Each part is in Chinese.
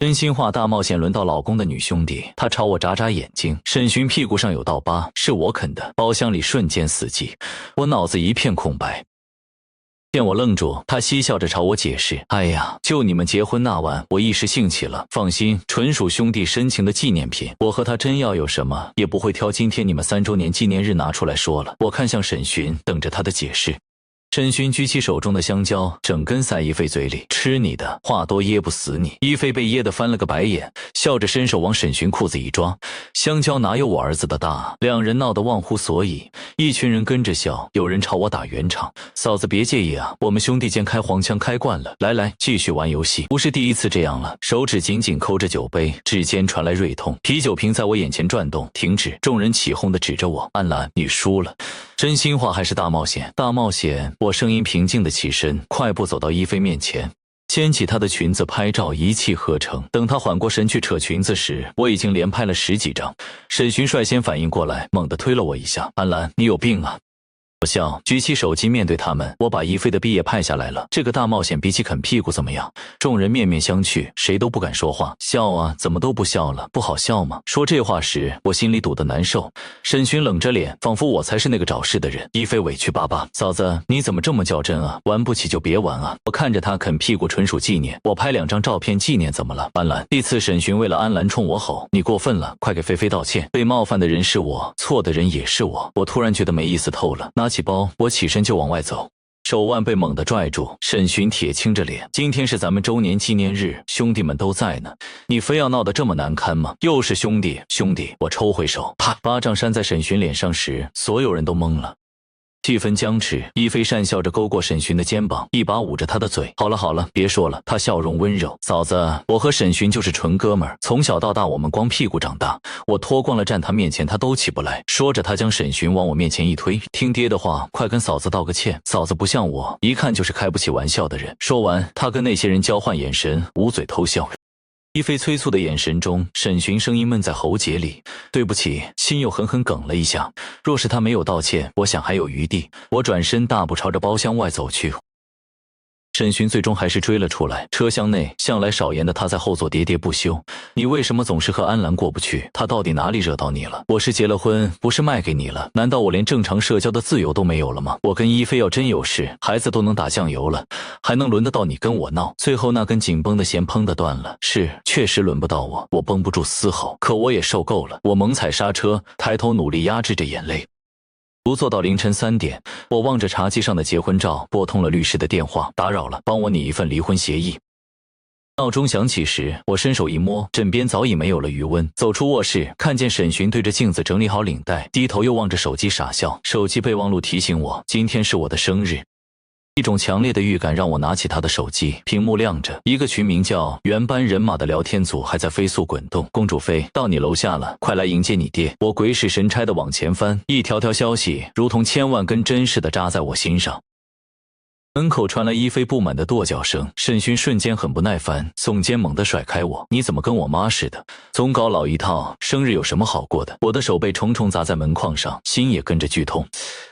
真心话大冒险轮到老公的女兄弟，他朝我眨眨眼睛。沈寻屁股上有道疤，是我啃的。包厢里瞬间死寂，我脑子一片空白。见我愣住，他嬉笑着朝我解释：“哎呀，就你们结婚那晚，我一时兴起了。放心，纯属兄弟深情的纪念品。我和他真要有什么，也不会挑今天你们3周年纪念日拿出来说了。”我看向沈寻，等着他的解释。沈寻举起手中的香蕉，整根塞一菲嘴里，吃你的，话多噎不死你。一菲被噎得翻了个白眼，笑着伸手往沈寻裤子一抓，香蕉哪有我儿子的大？两人闹得忘乎所以，一群人跟着笑，有人朝我打圆场。嫂子别介意啊，我们兄弟间开黄腔开惯了，来来，继续玩游戏。不是第一次这样了，手指紧紧扣着酒杯，指尖传来锐痛，啤酒瓶在我眼前转动，停止。众人起哄地指着我，安澜，你输了。真心话还是大冒险？大冒险。我声音平静地起身，快步走到一菲面前，掀起她的裙子拍照，一气呵成。等她缓过神去扯裙子时，我已经连拍了10几张。沈寻率先反应过来，猛地推了我一下：“安澜，你有病啊！”我笑，举起手机面对他们。我把一菲的毕业拍下来了。这个大冒险比起啃屁股怎么样？众人面面相觑，谁都不敢说话。笑啊，怎么都不笑了？不好笑吗？说这话时，我心里堵得难受。沈寻冷着脸，仿佛我才是那个找事的人。一菲委屈巴巴：“嫂子，你怎么这么较真啊？玩不起就别玩啊！”我看着他啃屁股，纯属纪念。我拍2张照片纪念怎么了？安澜。第次沈寻为了安澜冲我吼：“你过分了，快给菲菲道歉！被冒犯的人是我，错的人也是我。”我突然觉得没意思透了，拿起包，我起身就往外走，手腕被猛地拽住。沈寻铁青着脸：“今天是咱们周年纪念日，兄弟们都在呢，你非要闹得这么难堪吗？又是兄弟！”我抽回手，啪，巴掌扇在沈寻脸上时，所有人都懵了。气氛僵持，一菲讪笑着勾过沈寻的肩膀，一把捂着他的嘴：“好了好了，别说了。”他笑容温柔：“嫂子，我和沈寻就是纯哥们儿，从小到大我们光屁股长大，我脱光了站他面前他都起不来。”说着他将沈寻往我面前一推：“听爹的话，快跟嫂子道个歉，嫂子不像我，一看就是开不起玩笑的人。”说完，他跟那些人交换眼神，捂嘴偷笑。一菲催促的眼神中，沈寻声音闷在喉结里：“对不起。”心又狠狠哽了一下。若是他没有道歉，我想还有余地。我转身大步朝着包厢外走去。沈寻最终还是追了出来。车厢内，向来少言的他在后座喋喋不休：“你为什么总是和安澜过不去？他到底哪里惹到你了？我是结了婚，不是卖给你了？难道我连正常社交的自由都没有了吗？我跟一菲要真有事，孩子都能打酱油了，还能轮得到你跟我闹？”最后那根紧绷的弦砰的断了。是，确实轮不到我，我绷不住嘶吼，可我也受够了。我猛踩刹车，抬头努力压制着眼泪。不做到凌晨3点，我望着茶几上的结婚照，拨通了律师的电话：“打扰了，帮我拟一份离婚协议。”闹钟响起时，我伸手一摸，枕边早已没有了余温。走出卧室，看见沈寻对着镜子整理好领带，低头又望着手机傻笑。手机备忘录提醒我，今天是我的生日。一种强烈的预感让我拿起他的手机，屏幕亮着，一个群名叫“原班人马”的聊天组还在飞速滚动。“公主妃，到你楼下了，快来迎接你爹。”我鬼使神差的往前翻，一条条消息如同千万根针似的扎在我心上。门口传来一菲不满的跺脚声，沈寻瞬间很不耐烦，耸肩猛地甩开我：“你怎么跟我妈似的，总搞老一套，生日有什么好过的？”我的手被重重砸在门框上，心也跟着剧痛。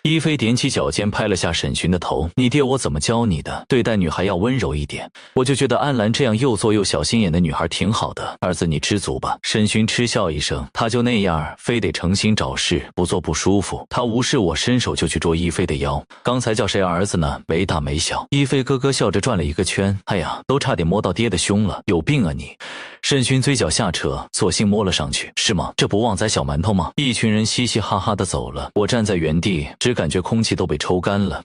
一菲踮起脚尖拍了下沈寻的头：“你爹我怎么教你的？对待女孩要温柔一点。”我就觉得安澜这样又作又小心眼的女孩挺好的，儿子你知足吧。沈寻嗤笑一声：“他就那样，非得诚心找事，不做不舒服。”他无视我，伸手就去捉一菲的腰：“刚才叫谁儿子呢？没大没小。”一菲咯咯笑着转了一个圈：“哎呀，都差点摸到爹的胸了，有病啊你！”沈寻嘴角下扯，索性摸了上去：“是吗？这不旺仔小馒头吗？”一群人嘻嘻哈哈地走了，我站在原地，只感觉空气都被抽干了。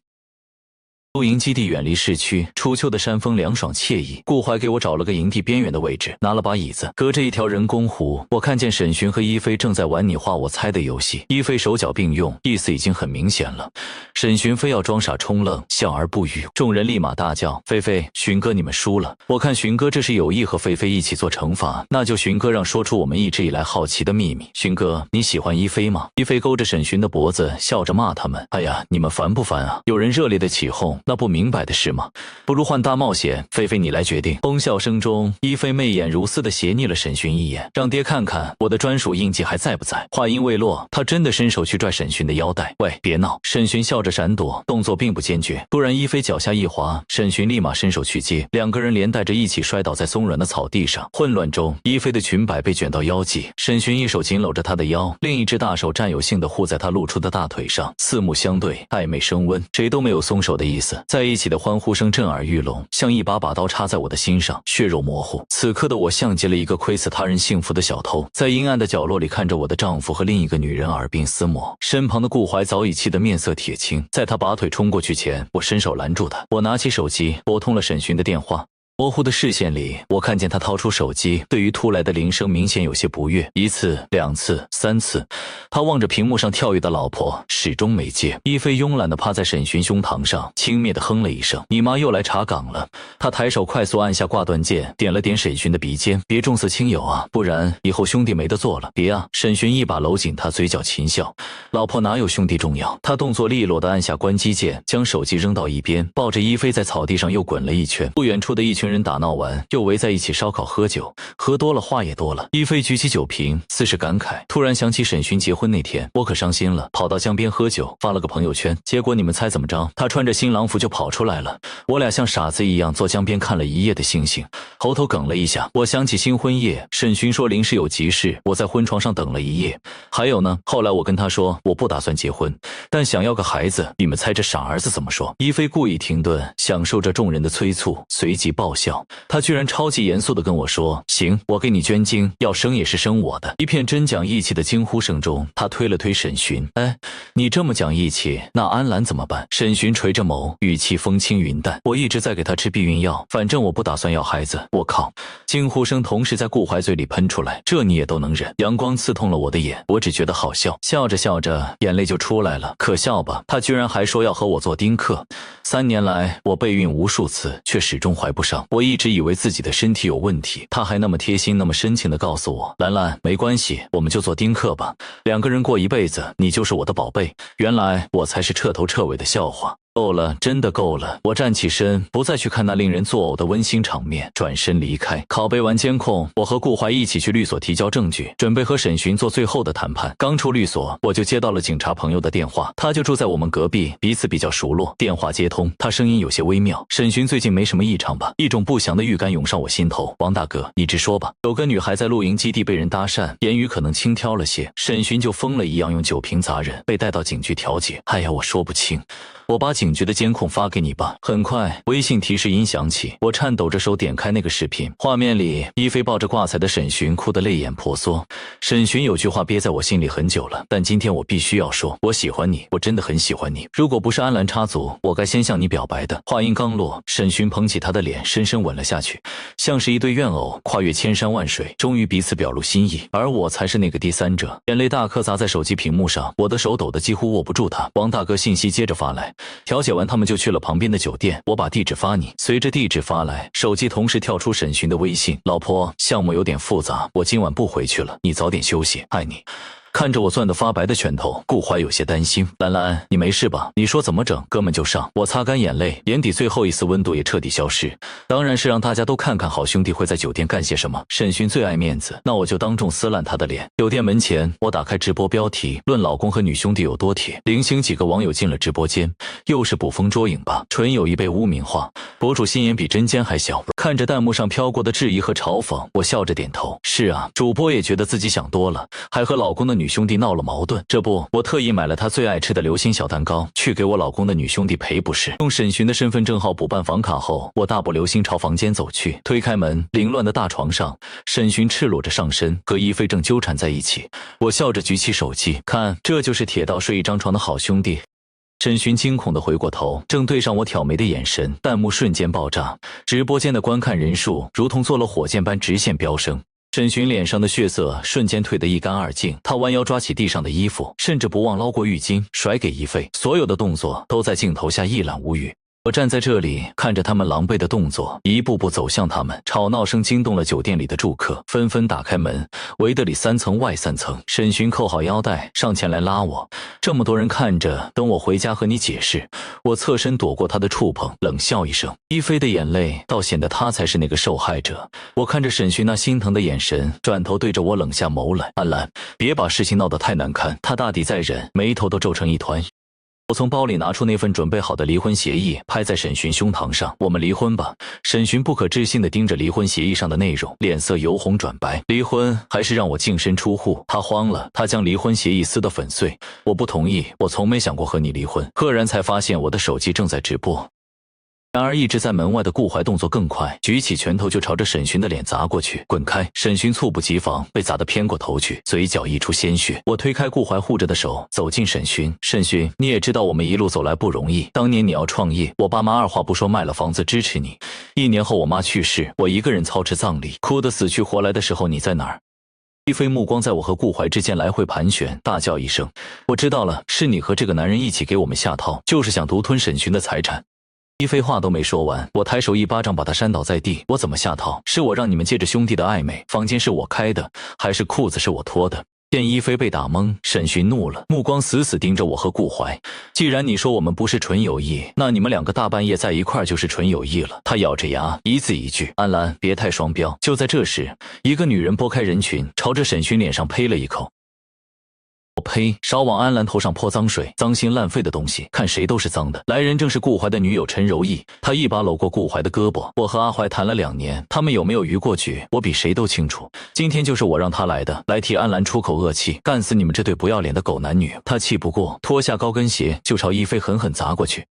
露营基地远离市区，初秋的山风凉爽惬意。顾怀给我找了个营地边缘的位置，拿了把椅子，隔着一条人工湖。我看见沈寻和一菲正在玩你画我猜的游戏，一菲手脚并用，意思已经很明显了。沈寻非要装傻充愣，笑而不语。众人立马大叫：“菲菲，寻哥你们输了！”我看寻哥这是有意和菲菲一起做惩罚，那就寻哥让说出我们一直以来好奇的秘密。寻哥，你喜欢一菲吗？一菲勾着沈寻的脖子，笑着骂他们：“哎呀，你们烦不烦啊？”有人热烈的起哄。那不明白的事吗？不如换大冒险，菲菲你来决定。哄笑声中，一菲媚眼如丝地斜睨了沈寻一眼，让爹看看我的专属印记还在不在。话音未落，他真的伸手去拽沈寻的腰带。喂，别闹！沈寻笑着闪躲，动作并不坚决。突然，一菲脚下一滑，沈寻立马伸手去接，两个人连带着一起摔倒在松软的草地上。混乱中，一菲的裙摆被卷到腰际，沈寻一手紧搂着她的腰，另一只大手占有性地护在她露出的大腿上，四目相对，暧昧升温，谁都没有松手的意思。在一起的欢呼声震耳欲聋，像一把把刀插在我的心上，血肉模糊。此刻的我像极了一个窥伺他人幸福的小偷，在阴暗的角落里看着我的丈夫和另一个女人耳鬓厮磨。身旁的顾怀早已气得面色铁青，在他拔腿冲过去前，我伸手拦住他。我拿起手机拨通了沈寻的电话。模糊的视线里，我看见他掏出手机，对于突来的铃声明显有些不悦，一次、两次、三次。他望着屏幕上跳跃的老婆，始终没接。一菲慵懒地趴在沈寻胸膛上，轻蔑地哼了一声：“你妈又来查岗了。”他抬手快速按下挂断键，点了点沈寻的鼻尖：“别重色轻友啊，不然以后兄弟没得做了。”“别啊！”沈寻一把搂紧他，嘴角噙笑：“老婆哪有兄弟重要？”他动作利落地按下关机键，将手机扔到一边，抱着一菲在草地上又滚了一圈。不远处的一群人打闹完，又围在一起烧烤喝酒，喝多了话也多了。一菲举起酒瓶，似是感慨，突然想起沈寻结婚那天，我可伤心了，跑到江边喝酒，发了个朋友圈，结果你们猜怎么着？他穿着新郎服就跑出来了。我俩像傻子一样坐江边看了一夜的星星。喉头哽了一下，我想起新婚夜，沈寻说临时有急事，我在婚床上等了一夜。还有呢，后来我跟他说我不打算结婚，但想要个孩子，你们猜这傻儿子怎么说？一菲故意停顿，享受着众人的催促，随即爆笑。他居然超级严肃地跟我说：“行，我给你捐精，要生也是生我的。”一片真讲义气的惊呼声中，他推了推沈寻：“哎，你这么讲义气，那安澜怎么办？”沈寻垂着眸，语气风轻云淡：“我一直在给他吃避孕药，反正我不打算要孩子。”我靠！惊呼声同时在顾怀嘴里喷出来，这你也都能忍？阳光刺痛了我的眼，我只觉得好笑，笑着笑着眼泪就出来了。可笑吧？他居然还说要和我做丁克。3年来，我备孕无数次，却始终怀不上。我一直以为自己的身体有问题，他还那么贴心那么深情地告诉我：“兰兰，没关系，我们就做丁克吧，2个人过一辈子，你就是我的宝贝。”原来我才是彻头彻尾的笑话。够了，真的够了！我站起身，不再去看那令人作呕的温馨场面，转身离开。拷贝完监控，我和顾怀一起去律所提交证据，准备和沈寻做最后的谈判。刚出律所，我就接到了警察朋友的电话，他就住在我们隔壁，彼此比较熟络。电话接通，他声音有些微妙：“沈寻最近没什么异常吧？”一种不祥的预感涌上我心头。王大哥，你直说吧。有个女孩在露营基地被人搭讪，言语可能轻佻了些，沈寻就疯了一样用酒瓶砸人，被带到警局调解。哎呀，我说不清。我把警局的监控发给你吧。很快，微信提示音响起，我颤抖着手点开那个视频，画面里一菲抱着挂彩的沈寻，哭得泪眼婆娑。沈寻有句话憋在我心里很久了，但今天我必须要说，我喜欢你，我真的很喜欢你。如果不是安澜插足，我该先向你表白的。话音刚落，沈寻捧起她的脸，深深吻了下去，像是一对怨偶，跨越千山万水，终于彼此表露心意。而我才是那个第三者，眼泪大颗砸在手机屏幕上，我的手抖得几乎握不住它。王大哥信息接着发来，调解完他们就去了旁边的酒店，我把地址发你。随着地址发来，手机同时跳出沈寻的微信：“老婆，项目有点复杂，我今晚不回去了，你早点休息，爱你。”看着我攥得发白的拳头，顾怀有些担心：“兰兰，你没事吧？你说怎么整，哥们就上。”我擦干眼泪，眼底最后一丝温度也彻底消失。当然是让大家都看看好兄弟会在酒店干些什么。沈寻最爱面子，那我就当众撕烂他的脸。酒店门前，我打开直播标题，论老公和女兄弟有多铁。零星几个网友进了直播间，又是捕风捉影吧？纯友谊被污名化，博主心眼比针尖还小。看着弹幕上飘过的质疑和嘲讽，我笑着点头。是啊，主播也觉得自己想多了，还和老公的女兄弟闹了矛盾。这不，我特意买了他最爱吃的流心小蛋糕，去给我老公的女兄弟赔不是。用沈寻的身份证号补办房卡后，我大步流星朝房间走去。推开门，凌乱的大床上，沈寻赤裸着上身，和一菲正纠缠在一起。我笑着举起手机，看，这就是铁道睡一张床的好兄弟。沈寻惊恐地回过头，正对上我挑眉的眼神，弹幕瞬间爆炸，直播间的观看人数如同做了火箭般直线飙升。沈寻脸上的血色瞬间退得一干二净，他弯腰抓起地上的衣服，甚至不忘捞过浴巾甩给一菲，所有的动作都在镜头下一览无余。我站在这里，看着他们狼狈的动作，一步步走向他们。吵闹声惊动了酒店里的住客，纷纷打开门，围得里3层外3层。沈寻扣好腰带，上前来拉我。这么多人看着，等我回家和你解释。我侧身躲过他的触碰，冷笑一声。一菲的眼泪倒显得他才是那个受害者。我看着沈寻那心疼的眼神，转头对着我冷下眸来。安澜，别把事情闹得太难看。他大抵在忍，眉头都皱成一团。我从包里拿出那份准备好的离婚协议，拍在沈寻胸膛上。我们离婚吧。沈寻不可置信地盯着离婚协议上的内容，脸色由红转白。离婚还是让我净身出户？他慌了，他将离婚协议撕得粉碎。我不同意，我从没想过和你离婚。赫然才发现我的手机正在直播。然而一直在门外的顾怀动作更快，举起拳头就朝着沈寻的脸砸过去。滚开！沈寻猝不及防，被砸得偏过头去，嘴角溢出鲜血。我推开顾怀护着的手，走近沈寻。沈寻，你也知道我们一路走来不容易，当年你要创业，我爸妈二话不说卖了房子支持你。1年后我妈去世，我一个人操持葬礼，哭得死去活来的时候你在哪儿？一飞目光在我和顾怀之间来回盘旋，大叫一声：我知道了，是你和这个男人一起给我们下套，就是想独吞沈寻的财产。一飞话都没说完，我抬手一巴掌把他扇倒在地。我怎么下套？是我让你们借着兄弟的暧昧，房间是我开的，还是裤子是我脱的？见一飞被打懵，沈寻怒了，目光死死盯着我和顾怀。既然你说我们不是纯友谊，那你们2个大半夜在一块儿就是纯友谊了。他咬着牙，一字一句：安澜，别太双标。就在这时，一个女人拨开人群，朝着沈寻脸上呸了一口。我呸！少往安澜头上泼脏水，脏心烂肺的东西，看谁都是脏的。来人正是顾怀的女友陈柔意，她一把搂过顾怀的胳膊。我和阿怀谈了2年，他们有没有逾过矩，我比谁都清楚。今天就是我让他来的，来替安澜出口恶气，干死你们这对不要脸的狗男女。他气不过，脱下高跟鞋就朝一飞狠狠砸过去。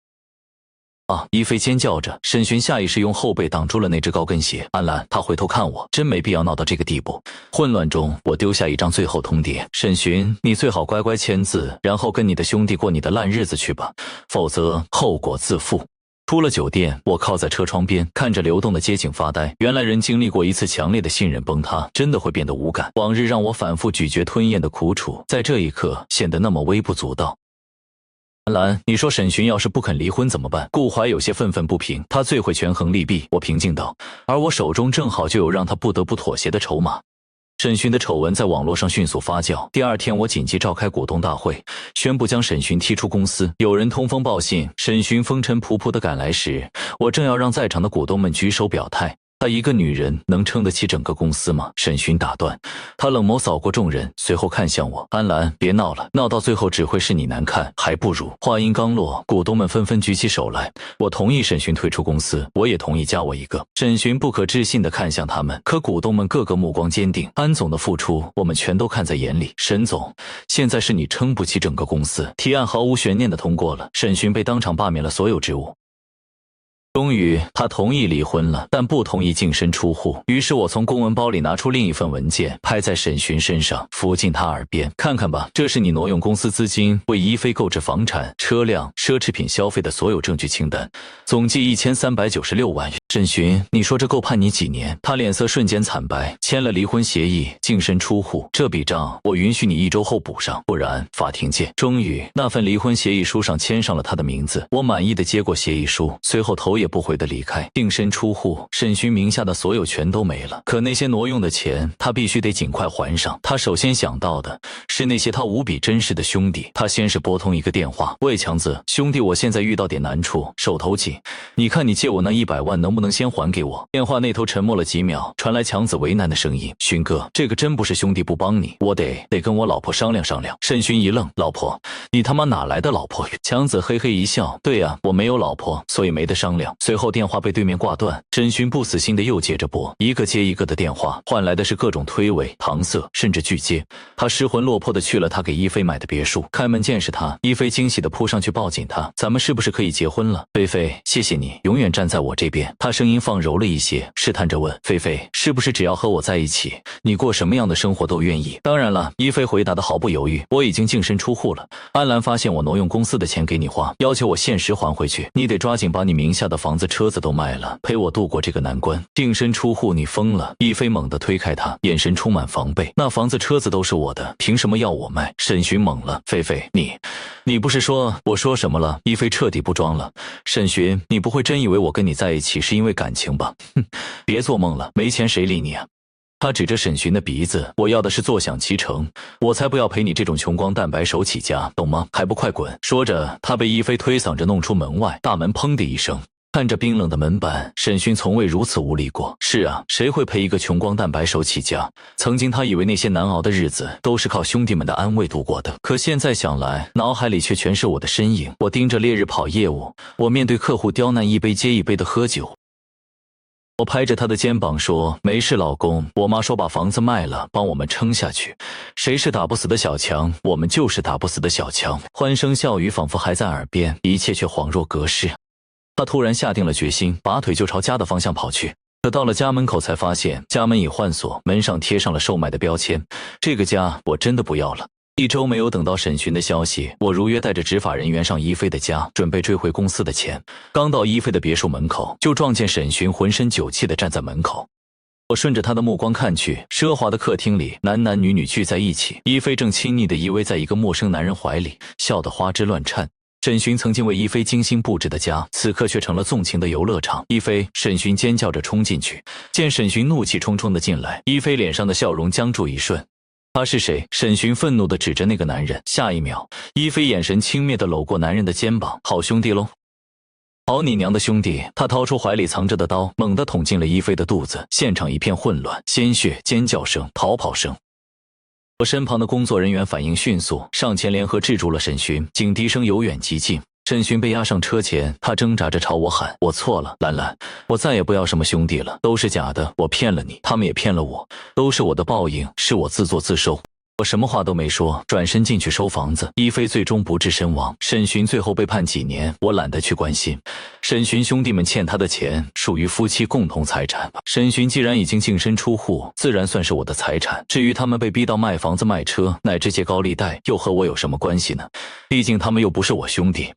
一飞尖叫着，沈寻下意识用后背挡住了那只高跟鞋。安澜，他回头看我，真没必要闹到这个地步。混乱中，我丢下一张最后通牒：沈寻，你最好乖乖签字，然后跟你的兄弟过你的烂日子去吧，否则后果自负。出了酒店，我靠在车窗边，看着流动的街景发呆。原来人经历过一次强烈的信任崩塌，真的会变得无感。往日让我反复咀嚼吞咽的苦楚，在这一刻显得那么微不足道。安澜，你说沈寻要是不肯离婚怎么办？顾怀有些愤愤不平，他最会权衡利弊。我平静道，而我手中正好就有让他不得不妥协的筹码。沈寻的丑闻在网络上迅速发酵，第2天我紧急召开股东大会，宣布将沈寻踢出公司。有人通风报信，沈寻风尘仆仆地赶来时，我正要让在场的股东们举手表态。她一个女人能撑得起整个公司吗？沈寻打断，她冷眸扫过众人，随后看向我：安澜，别闹了，闹到最后只会是你难看，还不如……话音刚落，股东们纷纷举起手来。我同意沈寻退出公司，我也同意加我一个。沈寻不可置信地看向他们，可股东们个个目光坚定。安总的付出，我们全都看在眼里。沈总，现在是你撑不起整个公司。提案毫无悬念地通过了，沈寻被当场罢免了所有职务。终于，他同意离婚了，但不同意净身出户。于是我从公文包里拿出另一份文件，拍在沈寻身上，附近他耳边：看看吧，这是你挪用公司资金为一飞购置房产、车辆、奢侈品消费的所有证据清单，总计1396万。沈寻，你说这够判你几年？他脸色瞬间惨白，签了离婚协议，净身出户。这笔账我允许你1周后补上，不然法庭见。终于，那份离婚协议书上签上了他的名字。我满意的接过协议书，随后头也不回的离开。净身出户，沈寻名下的所有权都没了，可那些挪用的钱，他必须得尽快还上。他首先想到的是那些他无比珍视的兄弟。他先是拨通一个电话：喂，强子，兄弟，我现在遇到点难处，手头紧，你看你借我那100万能不能先还给我？电话那头沉默了几秒，传来强子为难的声音：寻哥，这个真不是兄弟不帮你，我得跟我老婆商量商量。沈寻一愣：老婆？你他妈哪来的老婆？强子嘿嘿一笑：对呀，我没有老婆，所以没得商量。随后电话被对面挂断，沈寻不死心的又接着拨，一个接一个的电话，换来的是各种推诿、搪塞，甚至拒接。他失魂落魄的去了他给一飞买的别墅，开门见识他，一飞惊喜的扑上去抱紧他：咱们是不是可以结婚了？菲菲，谢谢你永远站在我这边。他他声音放柔了一些，试探着问：菲菲，是不是只要和我在一起，你过什么样的生活都愿意？当然了，一菲回答的毫不犹豫，我已经净身出户了。安澜发现我挪用公司的钱给你花，要求我限时还回去，你得抓紧把你名下的房子车子都卖了，陪我度过这个难关。净身出户，你疯了！一菲猛地推开他，眼神充满防备。那房子车子都是我的，凭什么要我卖？沈寻懵了，菲菲，你不是说……我说什么了？一菲彻底不装了。沈寻，你不会真以为我跟你在一起是因为感情吧？哼，别做梦了，没钱谁理你啊？他指着沈寻的鼻子，我要的是坐享其成，我才不要陪你这种穷光蛋白手起家，懂吗？还不快滚！说着，他被一菲推搡着弄出门外，大门砰的一声。看着冰冷的门板，沈寻从未如此无力过。是啊，谁会陪一个穷光蛋白手起家？曾经他以为那些难熬的日子都是靠兄弟们的安慰度过的，可现在想来，脑海里却全是我的身影。我盯着烈日跑业务，我面对客户刁难，一杯接一杯的喝酒。我拍着他的肩膀说：没事老公，我妈说把房子卖了帮我们撑下去，谁是打不死的小强，我们就是打不死的小强。欢声笑语仿佛还在耳边，一切却恍若隔世。他突然下定了决心，拔腿就朝家的方向跑去。可到了家门口才发现家门已换锁，门上贴上了售卖的标签。这个家我真的不要了。1周没有等到审讯的消息，我如约带着执法人员上一菲的家，准备追回公司的钱。刚到一菲的别墅门口，就撞见审讯浑身酒气的站在门口。我顺着他的目光看去，奢华的客厅里男男女女聚在一起，一菲正亲昵地依偎在一个陌生男人怀里，笑得花枝乱颤。沈寻曾经为一菲精心布置的家，此刻却成了纵情的游乐场。一菲，沈寻尖叫着冲进去，见沈寻怒气冲冲地进来，一菲脸上的笑容僵住一瞬。他是谁？沈寻愤怒地指着那个男人。下一秒，一菲眼神轻蔑地搂过男人的肩膀，好兄弟喽！好你娘的兄弟！他掏出怀里藏着的刀，猛地捅进了一菲的肚子，现场一片混乱，鲜血、尖叫声、逃跑声。我身旁的工作人员反应迅速，上前联合制住了沈寻，警笛声由远及近。沈寻被押上车前，他挣扎着朝我喊：我错了，兰兰，我再也不要什么兄弟了，都是假的，我骗了你，他们也骗了我，都是我的报应，是我自作自受。我什么话都没说，转身进去收房子。一菲最终不治身亡，沈寻最后被判几年，我懒得去关心。沈寻兄弟们欠他的钱属于夫妻共同财产，沈寻既然已经净身出户，自然算是我的财产。至于他们被逼到卖房子卖车，乃至借高利贷，又和我有什么关系呢？毕竟他们又不是我兄弟。